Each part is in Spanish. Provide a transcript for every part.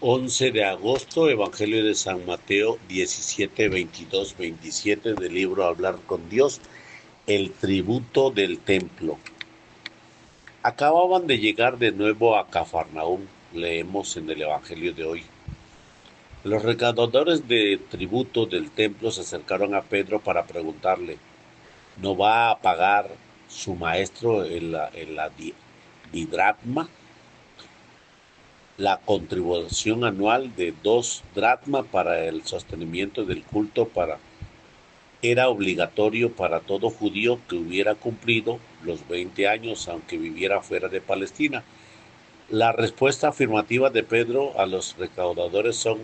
11 de agosto, Evangelio de San Mateo 17, 22, 27 del libro Hablar con Dios, el tributo del templo. Acababan de llegar de nuevo a Cafarnaúm, leemos en el Evangelio de hoy. Los recaudadores de tributo del templo se acercaron a Pedro para preguntarle, ¿no va a pagar su maestro en la didracma? La contribución anual de 2 dracmas para el sostenimiento del culto era obligatorio para todo judío que hubiera cumplido los 20 años, aunque viviera fuera de Palestina. La respuesta afirmativa de Pedro a los recaudadores son: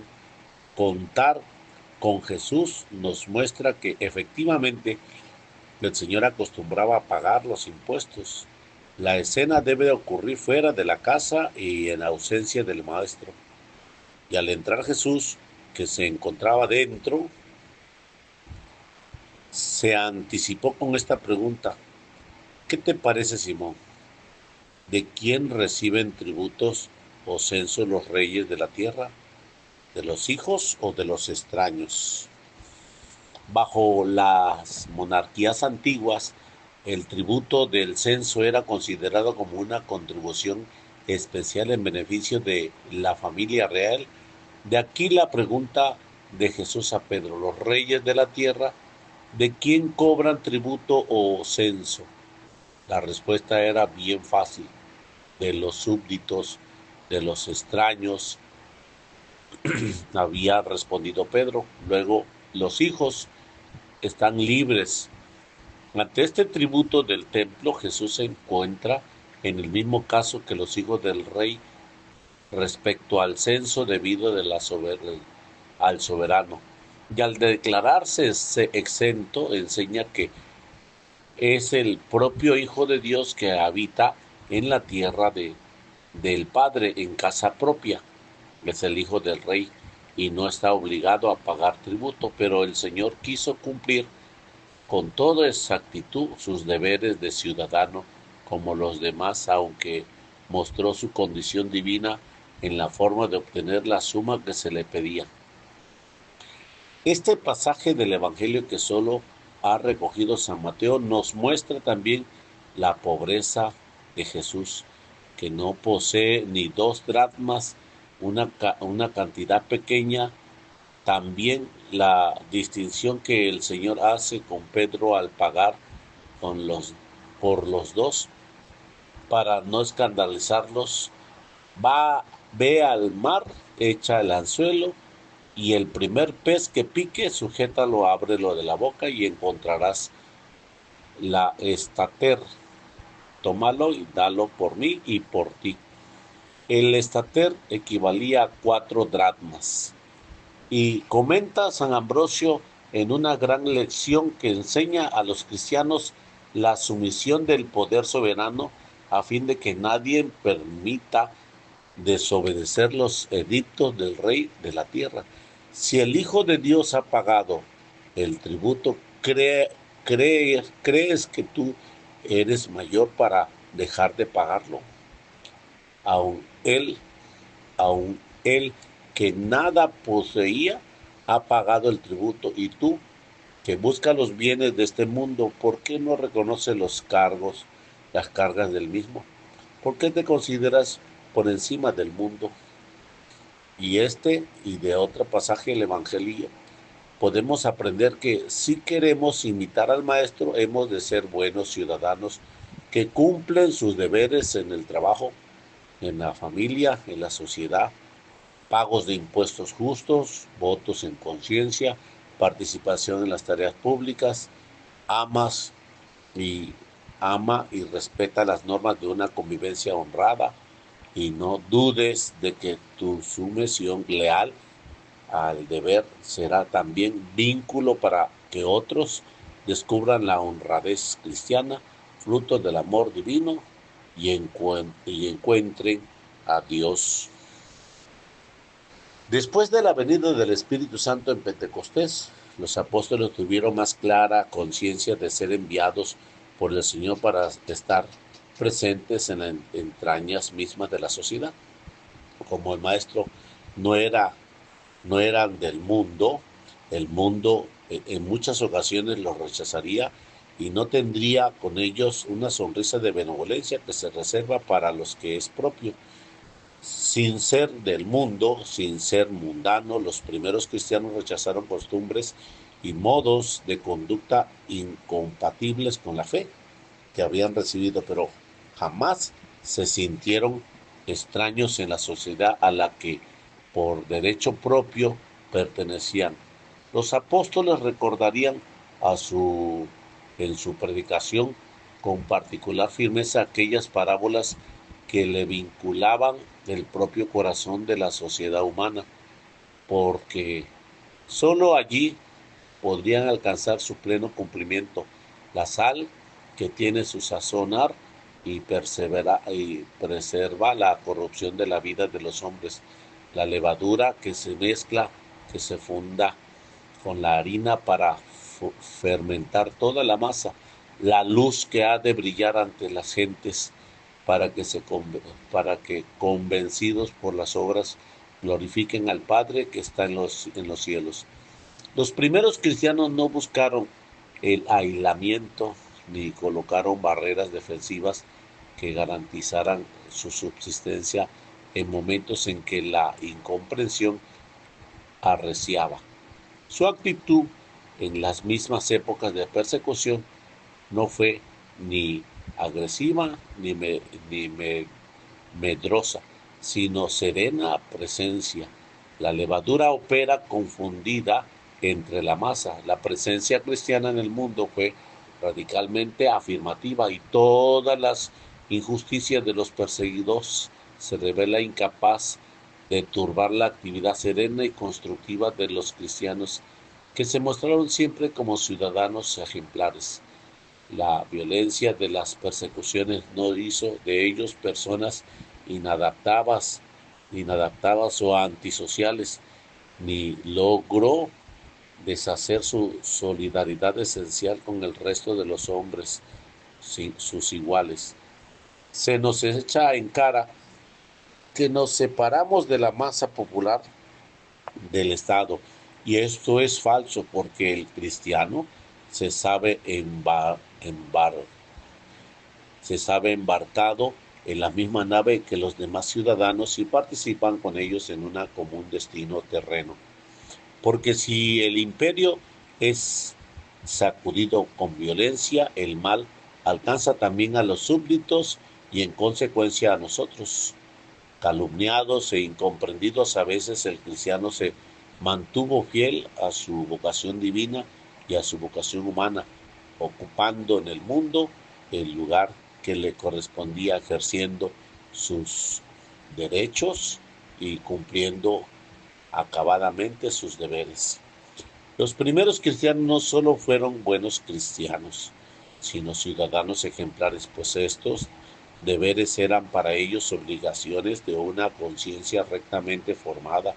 contar con Jesús nos muestra que efectivamente el Señor acostumbraba a pagar los impuestos. La escena debe ocurrir fuera de la casa y en ausencia del maestro. Y al entrar Jesús, que se encontraba dentro, se anticipó con esta pregunta: ¿qué te parece, Simón? ¿De quién reciben tributos o censo los reyes de la tierra? ¿De los hijos o de los extraños? Bajo las monarquías antiguas, el tributo del censo era considerado como una contribución especial en beneficio de la familia real. De aquí la pregunta de Jesús a Pedro: ¿los reyes de la tierra de quién cobran tributo o censo? La respuesta era bien fácil: de los súbditos, de los extraños, había respondido Pedro. Luego, los hijos están libres. Ante este tributo del templo, Jesús se encuentra en el mismo caso que los hijos del rey respecto al censo debido al soberano. Y al declararse exento, enseña que es el propio Hijo de Dios que habita en la tierra del Padre, en casa propia. Es el Hijo del Rey y no está obligado a pagar tributo, pero el Señor quiso cumplir con toda exactitud sus deberes de ciudadano como los demás, aunque mostró su condición divina en la forma de obtener la suma que se le pedía. Este pasaje del Evangelio que solo ha recogido San Mateo nos muestra también la pobreza de Jesús, que no posee ni 2 dracmas, una cantidad pequeña. También la distinción que el Señor hace con Pedro al pagar por los dos, para no escandalizarlos, ve al mar, echa el anzuelo, y el primer pez que pique, sujétalo, ábrelo de la boca y encontrarás la estater. Tómalo y dalo por mí y por ti. El estater equivalía a 4 dracmas. Y comenta San Ambrosio en una gran lección que enseña a los cristianos la sumisión del poder soberano, a fin de que nadie permita desobedecer los edictos del rey de la tierra. Si el Hijo de Dios ha pagado el tributo, ¿crees que tú eres mayor para dejar de pagarlo? Aun él que nada poseía ha pagado el tributo, y tú, que buscas los bienes de este mundo, ¿por qué no reconoces las cargas del mismo? ¿Por qué te consideras por encima del mundo? Y de otro pasaje del Evangelio podemos aprender que si queremos imitar al Maestro, hemos de ser buenos ciudadanos que cumplen sus deberes en el trabajo, en la familia, en la sociedad, pagos de impuestos justos, votos en conciencia, participación en las tareas públicas, amas y ama y respeta las normas de una convivencia honrada, y no dudes de que tu sumisión leal al deber será también vínculo para que otros descubran la honradez cristiana, fruto del amor divino, y encuentren a Dios. Después de la venida del Espíritu Santo en Pentecostés, los apóstoles tuvieron más clara conciencia de ser enviados por el Señor para estar presentes en las entrañas mismas de la sociedad. Como el Maestro no era, no eran del mundo, el mundo en muchas ocasiones los rechazaría y no tendría con ellos una sonrisa de benevolencia que se reserva para los que es propio. Sin ser del mundo, sin ser mundano, los primeros cristianos rechazaron costumbres y modos de conducta incompatibles con la fe que habían recibido, pero jamás se sintieron extraños en la sociedad a la que por derecho propio pertenecían. Los apóstoles recordarían a su, en su predicación con particular firmeza aquellas parábolas que le vinculaban el propio corazón de la sociedad humana, porque sólo allí podrían alcanzar su pleno cumplimiento. La sal que tiene su sazonar y preserva la corrupción de la vida de los hombres. La levadura que se mezcla, que se funda con la harina para fermentar toda la masa. La luz que ha de brillar ante las gentes para que convencidos por las obras glorifiquen al Padre que está en los cielos. Los primeros cristianos no buscaron el aislamiento ni colocaron barreras defensivas que garantizaran su subsistencia en momentos en que la incomprensión arreciaba. Su actitud en las mismas épocas de persecución no fue ni agresiva ni medrosa, sino serena presencia. La levadura opera confundida entre la masa. La presencia cristiana en el mundo fue radicalmente afirmativa y todas las injusticias de los perseguidos se revela incapaz de turbar la actividad serena y constructiva de los cristianos que se mostraron siempre como ciudadanos ejemplares. La violencia de las persecuciones no hizo de ellos personas inadaptadas, inadaptadas o antisociales, ni logró deshacer su solidaridad esencial con el resto de los hombres, sus iguales. Se nos echa en cara que nos separamos de la masa popular del Estado, y esto es falso porque el cristiano se sabe se sabe embarcado en la misma nave que los demás ciudadanos y participan con ellos en un común destino terreno. Porque si el imperio es sacudido con violencia, el mal alcanza también a los súbditos y en consecuencia a nosotros. Calumniados e incomprendidos, a veces el cristiano se mantuvo fiel a su vocación divina y a su vocación humana, ocupando en el mundo el lugar que le correspondía, ejerciendo sus derechos y cumpliendo acabadamente sus deberes. Los primeros cristianos no solo fueron buenos cristianos, sino ciudadanos ejemplares, pues estos deberes eran para ellos obligaciones de una conciencia rectamente formada,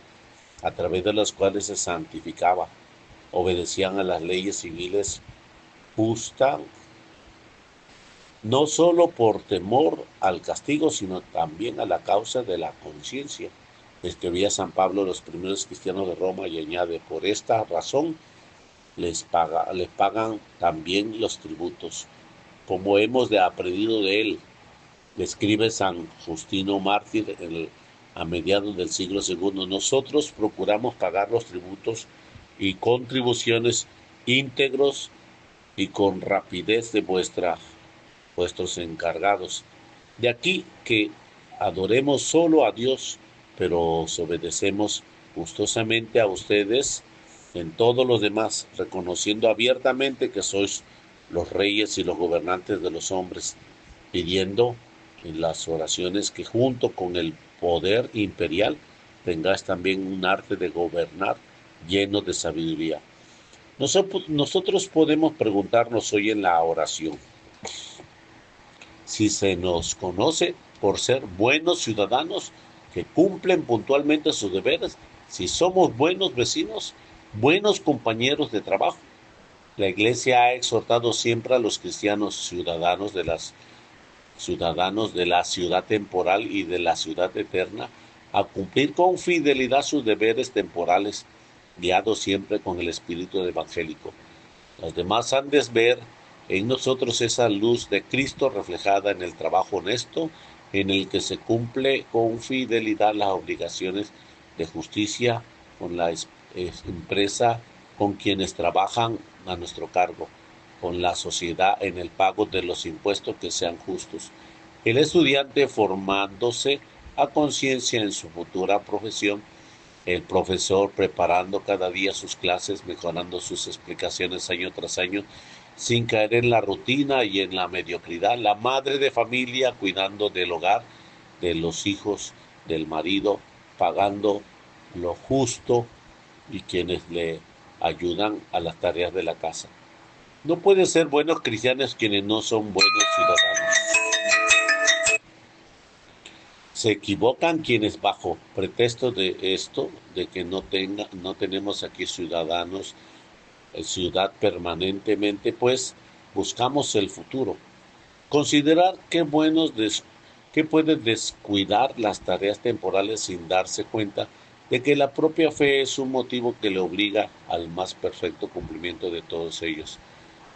a través de las cuales se santificaba, obedecían a las leyes civiles justas, no solo por temor al castigo, sino también a la causa de la conciencia. Escribía San Pablo a los primeros cristianos de Roma y añade: por esta razón les pagan también los tributos, como hemos aprendido de él. Le escribe San Justino Mártir a mediados del siglo II. Nosotros procuramos pagar los tributos y contribuciones íntegros y con rapidez de vuestros encargados. De aquí que adoremos solo a Dios, pero os obedecemos gustosamente a ustedes en todos los demás, reconociendo abiertamente que sois los reyes y los gobernantes de los hombres, pidiendo en las oraciones que junto con el poder imperial tengáis también un arte de gobernar lleno de sabiduría. Nosotros podemos preguntarnos hoy en la oración si se nos conoce por ser buenos ciudadanos que cumplen puntualmente sus deberes, si somos buenos vecinos, buenos compañeros de trabajo. La Iglesia ha exhortado siempre a los cristianos ciudadanos de la ciudad temporal y de la ciudad eterna a cumplir con fidelidad sus deberes temporales, guiados siempre con el espíritu evangélico. Los demás han de ver en nosotros esa luz de Cristo reflejada en el trabajo honesto, en el que se cumple con fidelidad las obligaciones de justicia con la empresa, con quienes trabajan a nuestro cargo, con la sociedad en el pago de los impuestos que sean justos. El estudiante formándose a conciencia en su futura profesión, el profesor preparando cada día sus clases, mejorando sus explicaciones año tras año, sin caer en la rutina y en la mediocridad, la madre de familia cuidando del hogar, de los hijos, del marido, pagando lo justo y quienes le ayudan a las tareas de la casa. No pueden ser buenos cristianos quienes no son buenos ciudadanos. Se equivocan quienes bajo pretexto de esto, de que no tenemos aquí ciudadanos, ciudad permanentemente, pues buscamos el futuro. Considerar que puede descuidar las tareas temporales sin darse cuenta de que la propia fe es un motivo que le obliga al más perfecto cumplimiento de todos ellos,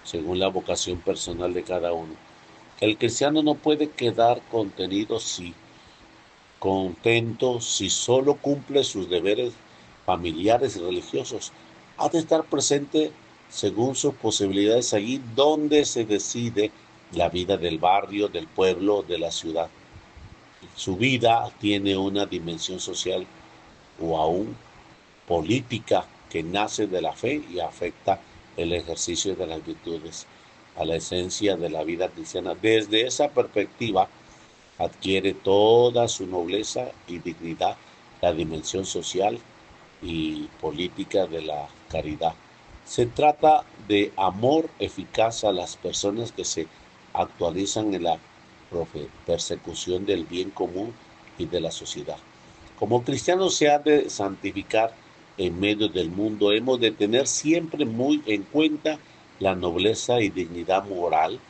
según la vocación personal de cada uno. El cristiano no puede quedar contento si solo cumple sus deberes familiares y religiosos. Ha de estar presente según sus posibilidades allí donde se decide la vida del barrio, del pueblo, de la ciudad. Su vida tiene una dimensión social o aún política que nace de la fe y afecta el ejercicio de las virtudes, a la esencia de la vida cristiana. Desde esa perspectiva adquiere toda su nobleza y dignidad la dimensión social y política de la caridad. Se trata de amor eficaz a las personas que se actualizan en la persecución del bien común y de la sociedad. Como cristianos se ha de santificar en medio del mundo. Hemos de tener siempre muy en cuenta la nobleza y dignidad moral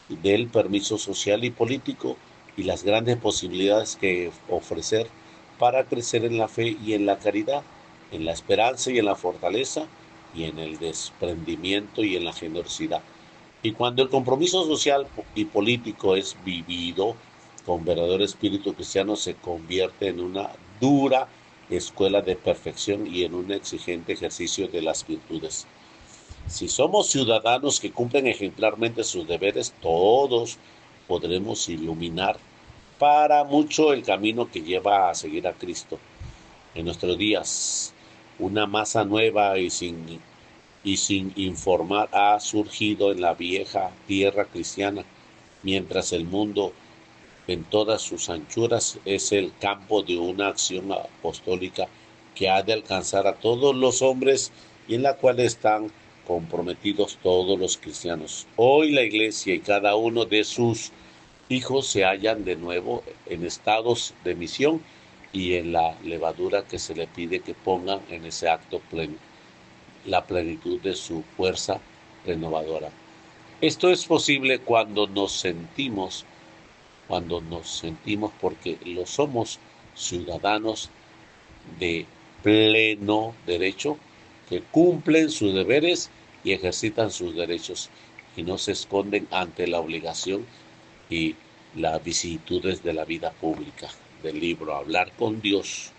del permiso social y político y las grandes posibilidades que ofrecer para crecer en la fe y en la caridad, en la esperanza y en la fortaleza, y en el desprendimiento y en la generosidad. Y cuando el compromiso social y político es vivido con verdadero espíritu cristiano, se convierte en una dura escuela de perfección y en un exigente ejercicio de las virtudes. Si somos ciudadanos que cumplen ejemplarmente sus deberes, todos podremos iluminar para mucho el camino que lleva a seguir a Cristo. En nuestros días, una masa nueva y sin informar ha surgido en la vieja tierra cristiana, mientras el mundo en todas sus anchuras es el campo de una acción apostólica que ha de alcanzar a todos los hombres y en la cual están comprometidos todos los cristianos. Hoy la Iglesia y cada uno de sus hijos se hallan de nuevo en estados de misión y en la levadura que se le pide que pongan en ese acto pleno, la plenitud de su fuerza renovadora. Esto es posible cuando nos sentimos porque lo somos ciudadanos de pleno derecho, que cumplen sus deberes y ejercitan sus derechos y no se esconden ante la obligación y las vicisitudes de la vida pública. Del libro Hablar con Dios.